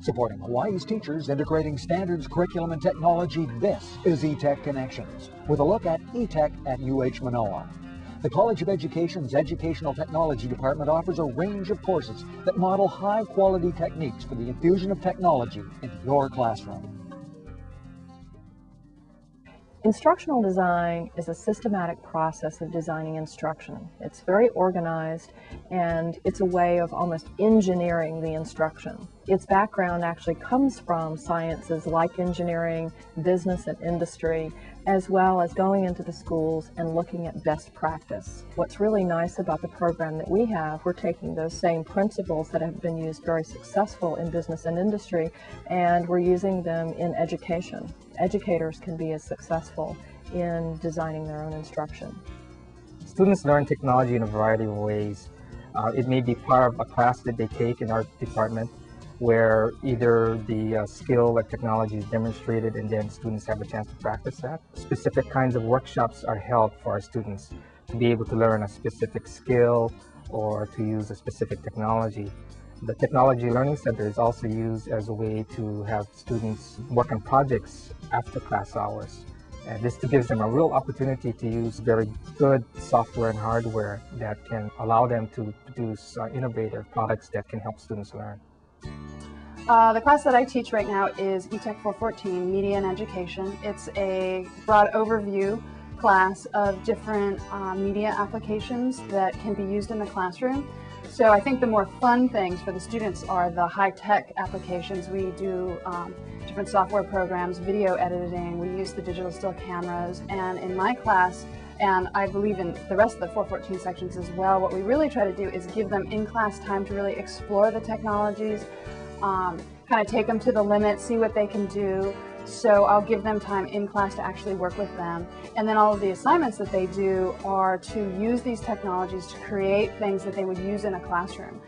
Supporting Hawaii's teachers integrating standards, curriculum, and technology, this is ETEC Connections, with a look at ETEC at UHManoa. The College of Education's Educational Technology Department offers a range of courses that model high-quality techniques for the infusion of technology into your classroom. Instructional design is a systematic process of designing instruction. It's very organized, and it's a way of almost engineering the instruction. Its background actually comes from sciences like engineering, business and industry, as well as going into the schools and looking at best practice. What's really nice about the program that we have, we're taking those same principles that have been used very successful in business and industry, and we're using them in education. Educators can be as successful in designing their own instruction. Students learn technology in a variety of ways. It may be part of a class that they take in our department, where either the skill or technology is demonstrated and then students have a chance to practice that. Specific kinds of workshops are held for our students to be able to learn a specific skill or to use a specific technology. The Technology Learning Center is also used as a way to have students work on projects after class hours. And this gives them a real opportunity to use very good software and hardware that can allow them to produce innovative products that can help students learn. The class that I teach right now is ETEC 414, Media and Education. It's a broad overview class of different media applications that can be used in the classroom. So I think the more fun things for the students are the high-tech applications. We do different software programs, video editing, we use the digital still cameras, and in my class, and I believe in the rest of the 414 sections as well, what we really try to do is give them in-class time to really explore the technologies, kind of take them to the limit, see what they can do. So I'll give them time in class to actually work with them. And then all of the assignments that they do are to use these technologies to create things that they would use in a classroom.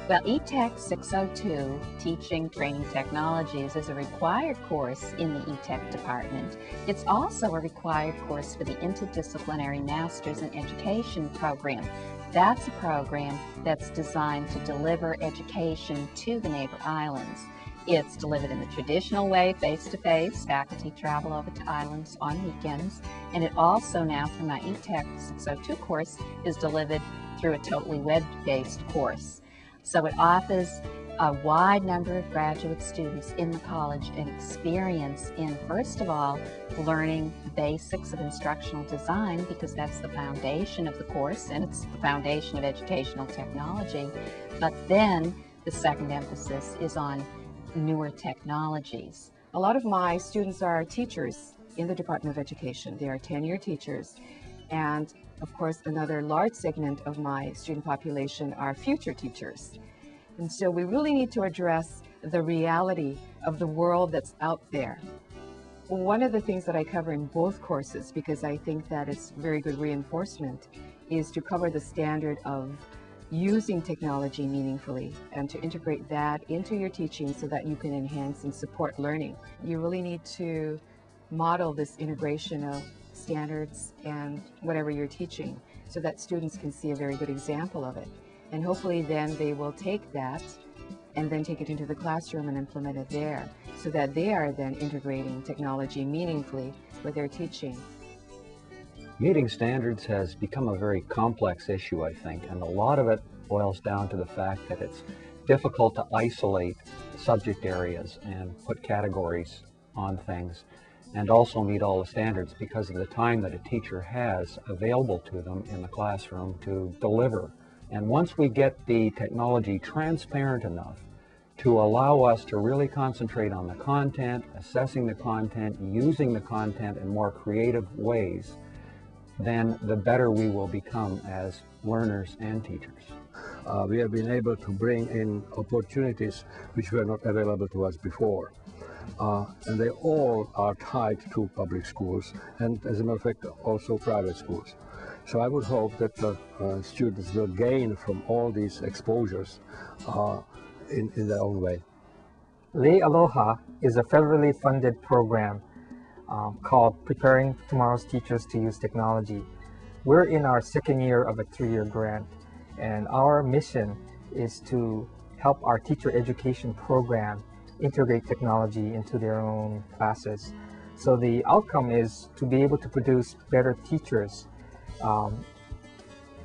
Well, ETEC 602, Teaching Training Technologies, is a required course in the ETEC department. It's also a required course for the Interdisciplinary Masters in Education program. That's a program that's designed to deliver education to the neighbor islands. It's delivered in the traditional way, face-to-face. Faculty travel over to islands on weekends. And it also now, through my ETEC 602 course, is delivered through a totally web-based course. So it offers a wide number of graduate students in the college an experience in, first of all, learning the basics of instructional design, because that's the foundation of the course and it's the foundation of educational technology. But then the second emphasis is on newer technologies. A lot of my students are teachers in the Department of Education. They are tenured teachers, and of course another large segment of my student population are future teachers. And so we really need to address the reality of the world that's out there. One of the things that I cover in both courses, because I think that it's very good reinforcement, is to cover the standard of using technology meaningfully and to integrate that into your teaching so that you can enhance and support learning. You really need to model this integration of standards and whatever you're teaching so that students can see a very good example of it. And hopefully then they will take that and then take it into the classroom and implement it there so that they are then integrating technology meaningfully with their teaching. Meeting standards has become a very complex issue, I think, and a lot of it boils down to the fact that it's difficult to isolate subject areas and put categories on things and also meet all the standards because of the time that a teacher has available to them in the classroom to deliver. And once we get the technology transparent enough to allow us to really concentrate on the content, assessing the content, using the content in more creative ways, then the better we will become as learners and teachers. We have been able to bring in opportunities which were not available to us before. And they all are tied to public schools and, as a matter of fact, also private schools. So I would hope that the students will gain from all these exposures in their own way. Lei Aloha is a federally funded program called Preparing Tomorrow's Teachers to Use Technology. We're in our second year of a 3-year grant, and our mission is to help our teacher education program integrate technology into their own classes. So the outcome is to be able to produce better teachers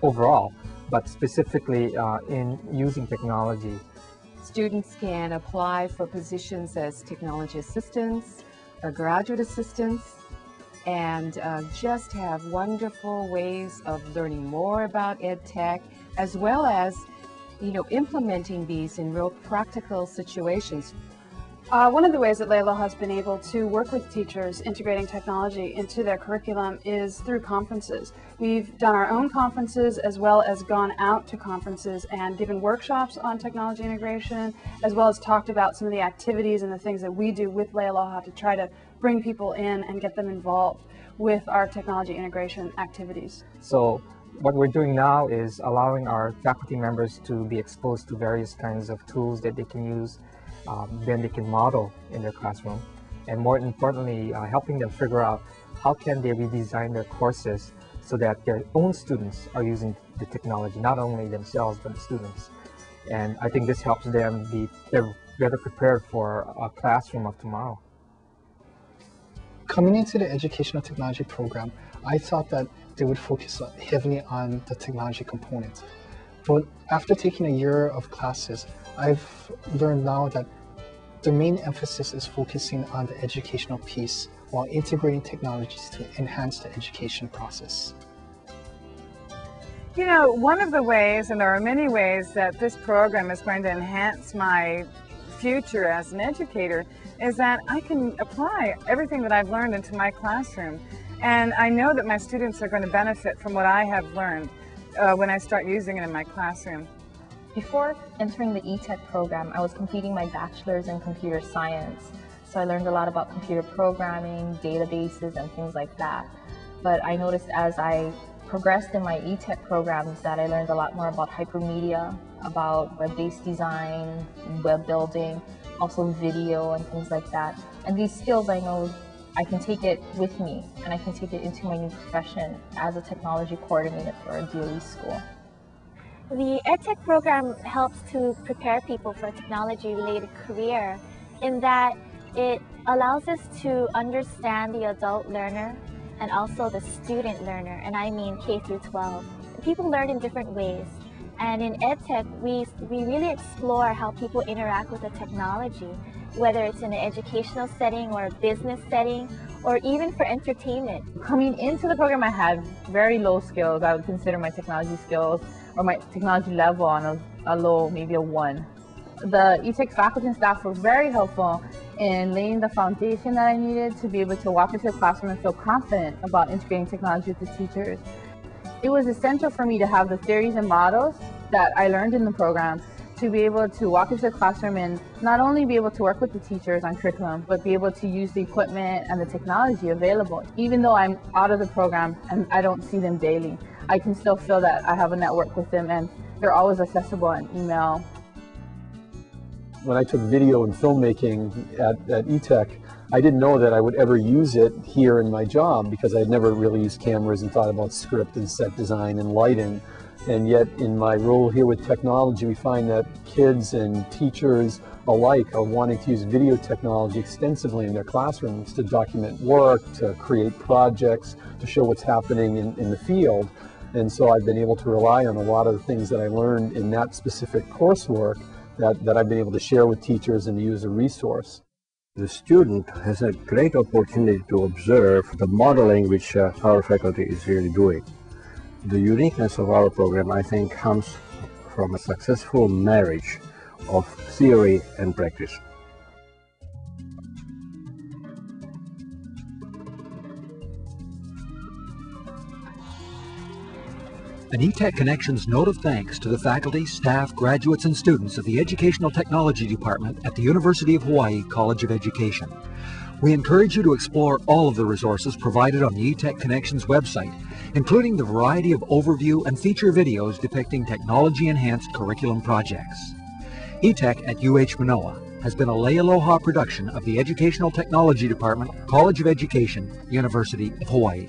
overall, but specifically in using technology. Students can apply for positions as technology assistants or graduate assistants and just have wonderful ways of learning more about EdTech, as well as, implementing these in real practical situations. One of the ways that Layla has been able to work with teachers integrating technology into their curriculum is through conferences. We've done our own conferences as well as gone out to conferences and given workshops on technology integration, as well as talked about some of the activities and the things that we do with Layla to try to bring people in and get them involved with our technology integration activities. So what we're doing now is allowing our faculty members to be exposed to various kinds of tools that they can use, then they can model in their classroom, and more importantly, helping them figure out how can they redesign their courses so that their own students are using the technology, not only themselves but the students. And I think this helps them be better prepared for a classroom of tomorrow. Coming into the educational technology program, I thought that they would focus heavily on the technology component. But after taking a year of classes, I've learned now that the main emphasis is focusing on the educational piece while integrating technologies to enhance the education process. One of the ways, and there are many ways, that this program is going to enhance my future as an educator is that I can apply everything that I've learned into my classroom. And I know that my students are going to benefit from what I have learned when I start using it in my classroom. Before entering the ETEC program, I was completing my bachelor's in computer science. So I learned a lot about computer programming, databases, and things like that. But I noticed as I progressed in my ETEC programs that I learned a lot more about hypermedia, about web-based design, web building, also video and things like that. And these skills, I know I can take it with me and I can take it into my new profession as a technology coordinator for a DOE school. The EdTech program helps to prepare people for a technology-related career in that it allows us to understand the adult learner and also the student learner, and I mean K through 12. People learn in different ways, and in EdTech we really explore how people interact with the technology, whether it's in an educational setting or a business setting or even for entertainment. Coming into the program, I had very low skills. I would consider my technology skills or my technology level on a low, maybe a 1. The ETEC faculty and staff were very helpful in laying the foundation that I needed to be able to walk into the classroom and feel confident about integrating technology with the teachers. It was essential for me to have the theories and models that I learned in the program to be able to walk into the classroom and not only be able to work with the teachers on curriculum, but be able to use the equipment and the technology available. Even though I'm out of the program and I don't see them daily, I can still feel that I have a network with them and they're always accessible on email. When I took video and filmmaking at ETEC, I didn't know that I would ever use it here in my job because I had never really used cameras and thought about script and set design and lighting. And yet in my role here with technology, we find that kids and teachers alike are wanting to use video technology extensively in their classrooms to document work, to create projects, to show what's happening in the field. And so I've been able to rely on a lot of the things that I learned in that specific coursework that I've been able to share with teachers and use as a resource. The student has a great opportunity to observe the modeling which our faculty is really doing. The uniqueness of our program, I think, comes from a successful marriage of theory and practice. An ETEC Connections note of thanks to the faculty, staff, graduates, and students of the Educational Technology Department at the University of Hawaii College of Education. We encourage you to explore all of the resources provided on the ETEC Connections website, including the variety of overview and feature videos depicting technology-enhanced curriculum projects. ETEC at UHManoa has been a Lei Aloha production of the Educational Technology Department, College of Education, University of Hawaii.